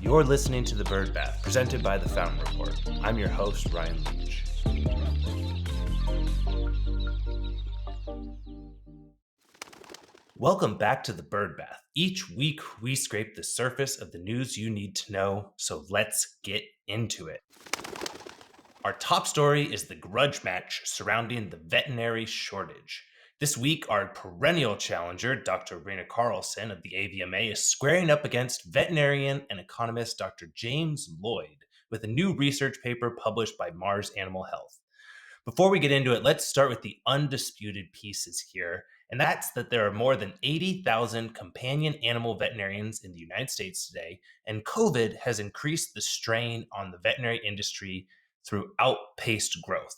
You're listening to The Bird Bath, presented by The Fountain Report. I'm your host, Ryan Leach. Welcome back to The Bird Bath. Each week, we scrape the surface of the news you need to know, so let's get into it. Our top story is the grudge match surrounding the veterinary shortage. This week, our perennial challenger, Dr. Rena Carlson of the AVMA, is squaring up against veterinarian and economist Dr. James Lloyd with a new research paper published by Mars Animal Health. Before we get into it, let's start with the undisputed pieces here, and that's that there are more than 80,000 companion animal veterinarians in the United States today, and COVID has increased the strain on the veterinary industry through outpaced growth.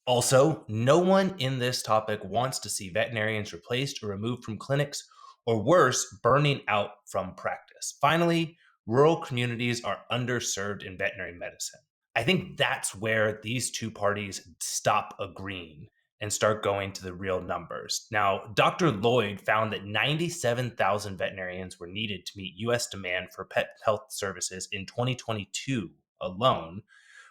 Also, no one in this topic wants to see veterinarians replaced or removed from clinics, or worse, burning out from practice. Finally, rural communities are underserved in veterinary medicine. I think that's where these two parties stop agreeing and start going to the real numbers. Now, Dr. Lloyd found that 97,000 veterinarians were needed to meet U.S. demand for pet health services in 2022 alone,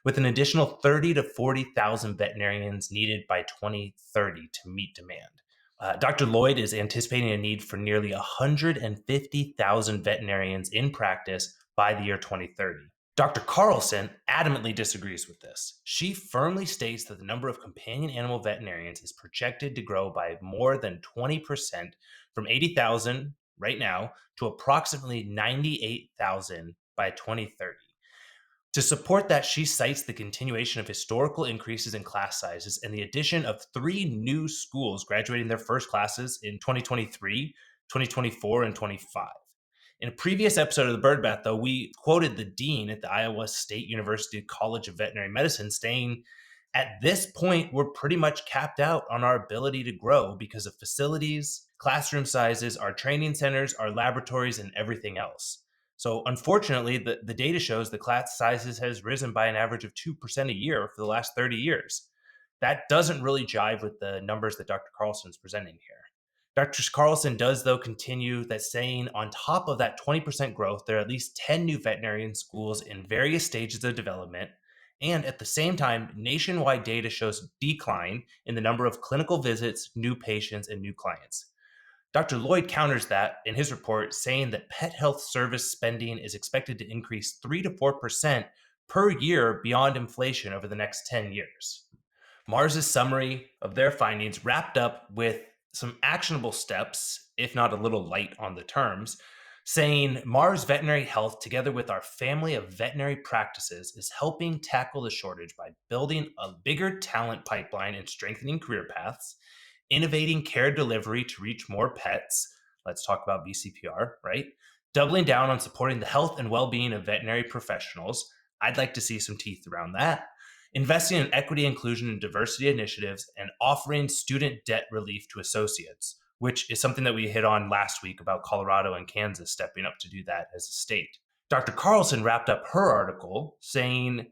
with an additional 30 to 40,000 veterinarians needed by 2030 to meet demand. Dr. Lloyd is anticipating a need for nearly 150,000 veterinarians in practice by the year 2030. Dr. Carlson adamantly disagrees with this. She firmly states that the number of companion animal veterinarians is projected to grow by more than 20% from 80,000 right now to approximately 98,000 by 2030. To support that, she cites the continuation of historical increases in class sizes and the addition of 3 new schools graduating their first classes in 2023, 2024, and 25. In a previous episode of the Bird Bath, though, we quoted the dean at the Iowa State University College of Veterinary Medicine saying, at this point, we're pretty much capped out on our ability to grow because of facilities, classroom sizes, our training centers, our laboratories, and everything else. So unfortunately, the data shows the class sizes has risen by an average of 2% a year for the last 30 years. That doesn't really jive with the numbers that Dr. Carlson is presenting here. Dr. Carlson does, though, continue that saying on top of that 20% growth, there are at least 10 new veterinarian schools in various stages of development. And at the same time, nationwide data shows decline in the number of clinical visits, new patients, and new clients. Dr. Lloyd counters that in his report, saying that pet health service spending is expected to increase 3 to 4% per year beyond inflation over the next 10 years. Mars's summary of their findings wrapped up with some actionable steps, if not a little light on the terms, saying Mars Veterinary Health, together with our family of veterinary practices, is helping tackle the shortage by building a bigger talent pipeline and strengthening career paths, innovating care delivery to reach more pets. Let's talk about BCPR, right? Doubling down on supporting the health and well-being of veterinary professionals. I'd like to see some teeth around that. Investing in equity, inclusion, and diversity initiatives, and offering student debt relief to associates, which is something that we hit on last week about Colorado and Kansas stepping up to do that as a state. Dr. Carlson wrapped up her article saying,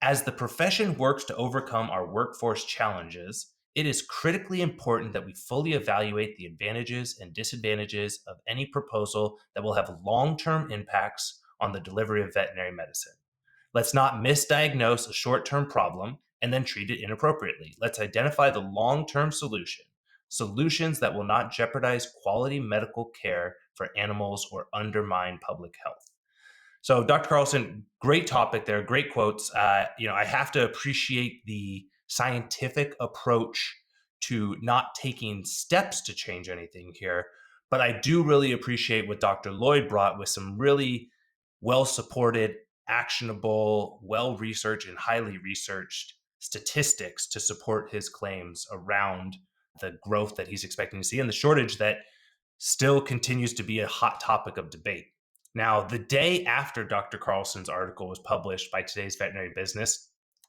as the profession works to overcome our workforce challenges, it is critically important that we fully evaluate the advantages and disadvantages of any proposal that will have long-term impacts on the delivery of veterinary medicine. Let's not misdiagnose a short-term problem and then treat it inappropriately. Let's identify the long-term solutions that will not jeopardize quality medical care for animals or undermine public health. So, Dr. Carlson, great topic there, great quotes. I have to appreciate the scientific approach to not taking steps to change anything here, but I do really appreciate what Dr. Lloyd brought with some really well-supported, actionable, well-researched, and highly researched statistics to support his claims around the growth that he's expecting to see and the shortage that still continues to be a hot topic of debate. Now, the day after Dr. Carlson's article was published by Today's Veterinary Business,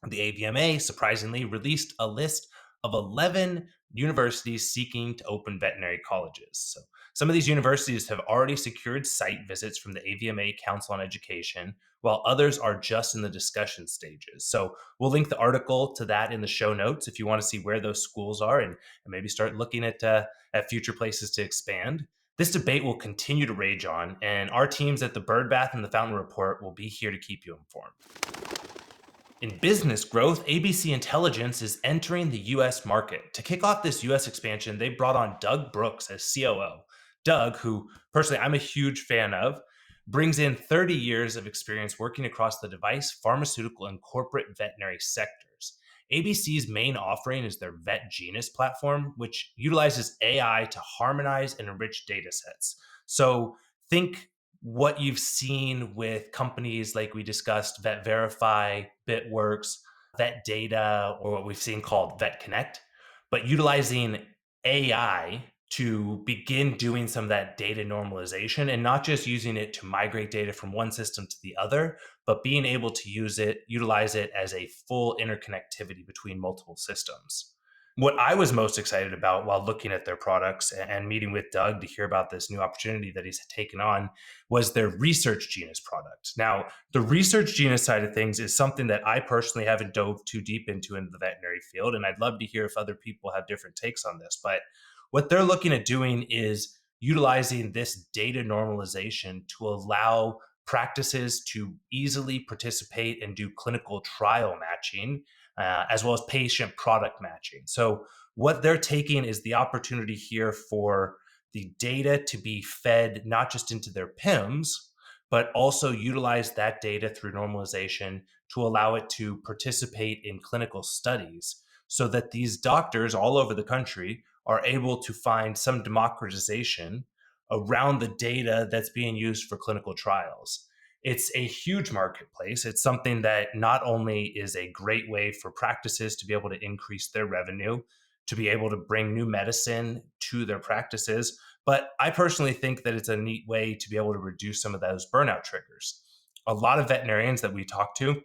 the AVMA surprisingly released a list of 11 universities seeking to open veterinary colleges. So some of these universities have already secured site visits from the AVMA Council on Education, while others are just in the discussion stages. So we'll link the article to that in the show notes if you want to see where those schools are and maybe start looking at future places to expand. This debate will continue to rage on, and our teams at the Bird Bath and the Fountain Report will be here to keep you informed. In business growth, ABC Intelligence is entering the US market. To kick off this US expansion, they brought on Doug Brooks as COO. Doug, who personally I'm a huge fan of, brings in 30 years of experience working across the device, pharmaceutical, and corporate veterinary sectors. ABC's main offering is their Vet Genus platform, which utilizes AI to harmonize and enrich data sets. So think what you've seen with companies like we discussed, Vet Verify, Bitworks, Vet Data, or what we've seen called Vet Connect, but utilizing AI to begin doing some of that data normalization and not just using it to migrate data from one system to the other, but being able to utilize it as a full interconnectivity between multiple systems. What I was most excited about while looking at their products and meeting with Doug to hear about this new opportunity that he's taken on was their research genus product. Now, the research genus side of things is something that I personally haven't dove too deep into in the veterinary field, and I'd love to hear if other people have different takes on this. But what they're looking at doing is utilizing this data normalization to allow practices to easily participate and do clinical trial matching, as well as patient product matching. So, what they're taking is the opportunity here for the data to be fed not just into their PIMS, but also utilize that data through normalization to allow it to participate in clinical studies so that these doctors all over the country are able to find some democratization around the data that's being used for clinical trials. It's a huge marketplace. It's something that not only is a great way for practices to be able to increase their revenue, to be able to bring new medicine to their practices, but I personally think that it's a neat way to be able to reduce some of those burnout triggers. A lot of veterinarians that we talk to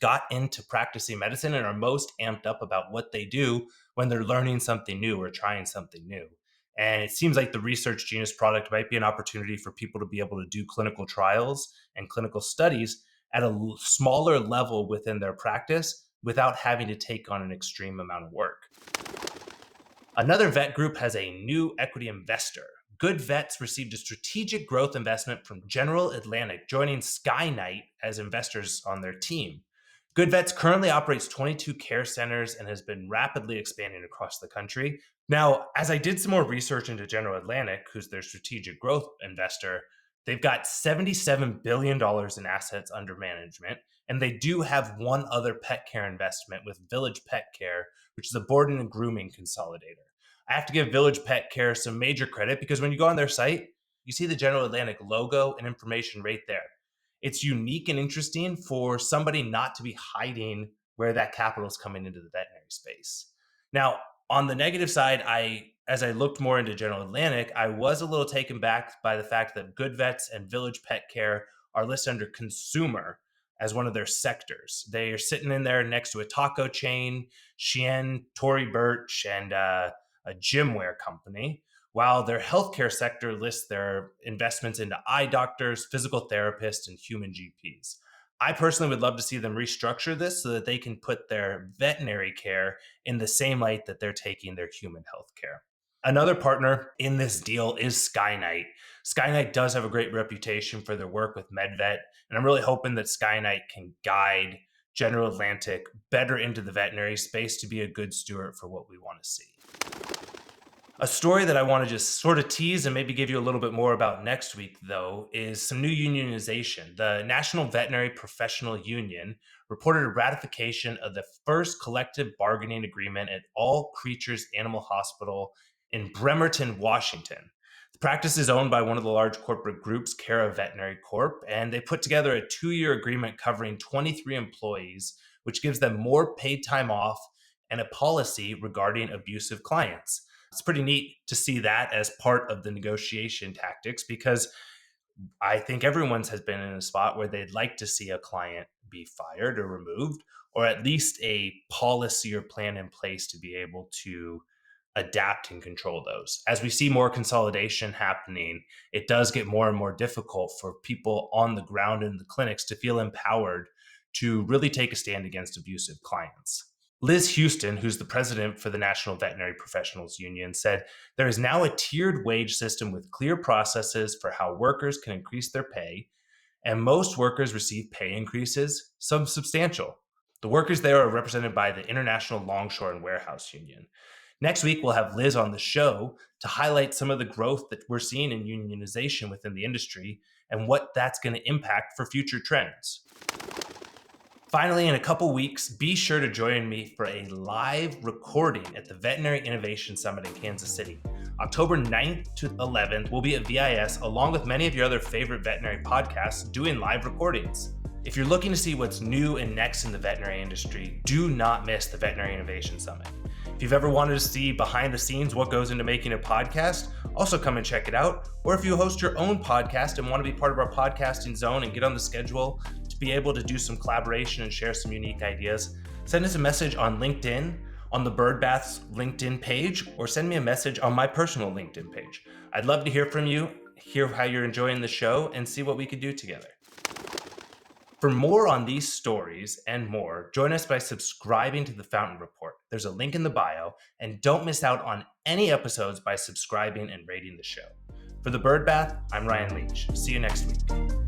got into practicing medicine and are most amped up about what they do when they're learning something new or trying something new. And it seems like the research genus product might be an opportunity for people to be able to do clinical trials and clinical studies at a smaller level within their practice without having to take on an extreme amount of work. Another vet group has a new equity investor. GoodVets received a strategic growth investment from General Atlantic, joining Skynight as investors on their team. GoodVets currently operates 22 care centers and has been rapidly expanding across the country. Now, as I did some more research into General Atlantic, who's their strategic growth investor, they've got $77 billion in assets under management, and they do have one other pet care investment with Village Pet Care, which is a boarding and grooming consolidator. I have to give Village Pet Care some major credit because when you go on their site, you see the General Atlantic logo and information right there. It's unique and interesting for somebody not to be hiding where that capital is coming into the veterinary space. Now, on the negative side, as I looked more into General Atlantic, I was a little taken back by the fact that GoodVets and Village Pet Care are listed under consumer as one of their sectors. They are sitting in there next to a taco chain, Shein, Tory Burch, and a gymwear company, while their healthcare sector lists their investments into eye doctors, physical therapists, and human GPs. I personally would love to see them restructure this so that they can put their veterinary care in the same light that they're taking their human health care. Another partner in this deal is Skynight. Skynight does have a great reputation for their work with MedVet, and I'm really hoping that Skynight can guide General Atlantic better into the veterinary space to be a good steward for what we want to see. A story that I want to just sort of tease and maybe give you a little bit more about next week, though, is some new unionization. The National Veterinary Professional Union reported a ratification of the first collective bargaining agreement at All Creatures Animal Hospital in Bremerton, Washington. The practice is owned by one of the large corporate groups, Cara Veterinary Corp., and they put together a 2-year agreement covering 23 employees, which gives them more paid time off and a policy regarding abusive clients. It's pretty neat to see that as part of the negotiation tactics because I think everyone's has been in a spot where they'd like to see a client be fired or removed, or at least a policy or plan in place to be able to adapt and control those. As we see more consolidation happening, it does get more and more difficult for people on the ground in the clinics to feel empowered to really take a stand against abusive clients. Liz Houston, who's the president for the National Veterinary Professionals Union, said there is now a tiered wage system with clear processes for how workers can increase their pay, and most workers receive pay increases, some substantial. The workers there are represented by the International Longshore and Warehouse Union. Next week, we'll have Liz on the show to highlight some of the growth that we're seeing in unionization within the industry and what that's going to impact for future trends. Finally, in a couple weeks, be sure to join me for a live recording at the Veterinary Innovation Summit in Kansas City. October 9th to 11th, we'll be at VIS along with many of your other favorite veterinary podcasts doing live recordings. If you're looking to see what's new and next in the veterinary industry, do not miss the Veterinary Innovation Summit. If you've ever wanted to see behind the scenes what goes into making a podcast, also come and check it out. Or if you host your own podcast and want to be part of our podcasting zone and get on the schedule to be able to do some collaboration and share some unique ideas, send us a message on LinkedIn, on the Birdbath's LinkedIn page, or send me a message on my personal LinkedIn page. I'd love to hear from you, hear how you're enjoying the show, and see what we could do together. For more on these stories and more, join us by subscribing to the Fountain Report. There's a link in the bio, and don't miss out on any episodes by subscribing and rating the show. For the Bird Bath, I'm Ryan Leach. See you next week.